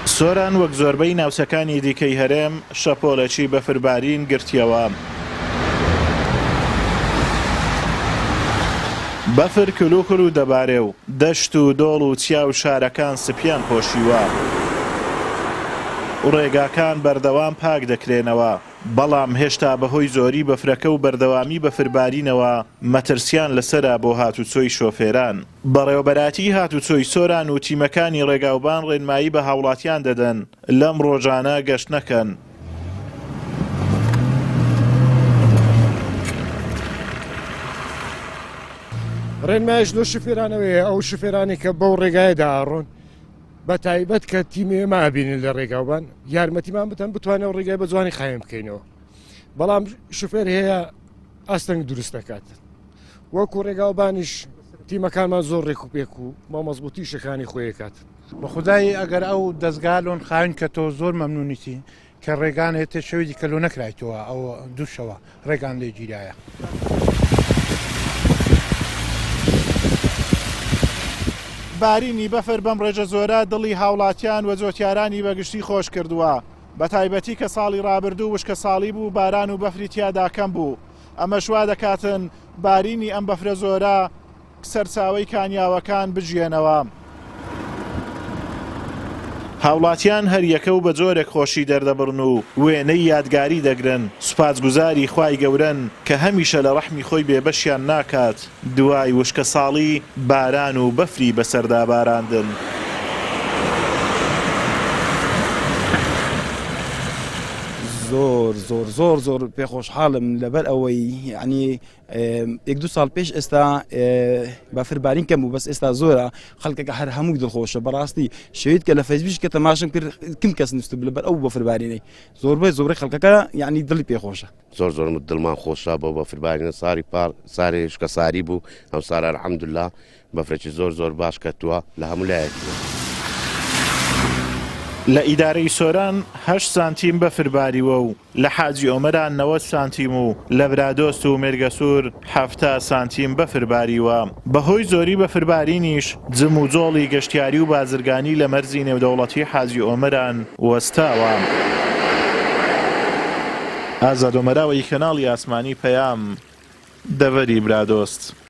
سۆران وەک زۆربەی ناوچەکانی دیکەی هەرێم شەپۆلەکی بەفربارین گرتیەوە. بەفر کلوکل و دەبارێ و دەشت و دۆڵ و چیا و شارەکان سپیان پۆشیوە. ڕێگاکان بەردەوام پاک دەکرێنەوە، بەڵام هێشتا بەهۆی زۆری بەفرەکە و بەردەوامی بەفربارینەوە مەترسیان لەسەرا بۆ هاتوچۆی شۆفێران. بەڕێوەبەراتی هاتوچۆی سۆران و تیمەکانی ڕێگاوبان ڕێنمایی بە هاوڵاتیان دەدەن لەم ڕۆژانە گەشت نەکەن. ڕێنمایش لۆ شوفێرانەوەیە، ئەو شوفێرانی کە بەو ڕێگایەدا ئاڕۆن بە تایبەت کە تیمێ مابینن لە ڕێگاوبان یارمەتیمان بتەن بتوانێت ڕێگای بە جوانی قایم بکەینەوە. بەڵام شوفێر هەیە ئاستەنگ دروست دەکات. وەکو ڕێگاوبانیش تیمەکانمان زۆر ڕێک و پێک و مامەزبوطی شەکانی خۆیەکات. بە خودایی ئەگەر ئەو دەستگالۆن خاوین کە تۆ زۆر مەمنونیتی کە ڕێگان هێتە شەوی کەلو نەکرایتەوە ئەو دووشەوە ڕێگان لێ گیرایە. بارینی بەفر بەم ڕێژە زۆرە دڵی هاوڵاتیان و جۆتیارانی بەگشتی خۆش کردووە، بە تایبەتی کە ساڵی ڕابردوو وشکە ساڵی بوو باران و بەفری تیادا کەم بوو. ئەمە شوا دەکاتن بارینی ئەم بەفرە زۆرە سەرچاوەی کانیاوەکان بژێنەوە. هاوڵاتیان هەریەکە و بە جۆرێک خۆشی دەردەبڕن و وێنەی یادگاری دەگرن، سوپاسگوزاری خوای گەورەن کە هەمیشە لە ڕەحمی خۆی بێبەشیان ناکات دوای وشکە ساڵی باران و بەفری بەسەردا باراندن. زۆر پێخۆشحاڵم لەبەر ئەوەی یعنی یەک دو ساڵ پێش ئێستا بەفربارین کەم و بەس ئێستا زۆرە خەڵکەکە هەر هەمووی دڵخۆشە. بەڕاستی شەویت کە لە فەیسبوک کە تەماشام کرد کم کەس نووست لەبەر ئەو بەفربارینەی زۆربەی خەڵکەکە یعنی دڵی پێخۆشە. زۆر دڵمان خۆشە بۆ بەفربارینە ساری پار ساری شکە ساری بوو ئەم سارە الحەمدوللا بەفرێکی زۆر باش کەتووە لە هەموو لایەکی. لە ئیدارەی سۆران 8 سانتیم بەفرباریوە و لە حاجی ئۆمەران 90 سانتیم و لە برادۆست و مێرگەسوور 70 سانتیم بەفرباریوە. بەهۆی زۆری بەفربارینیش جم و جۆڵی گەشتیاری و بازرگانی لە مەرزی نێودەوڵەتی حاجی ئۆمەران وەستاوە. ئازاد ئۆمەراوەی کەناڵی ئاسمانی پەیام دەڤەری برادۆست.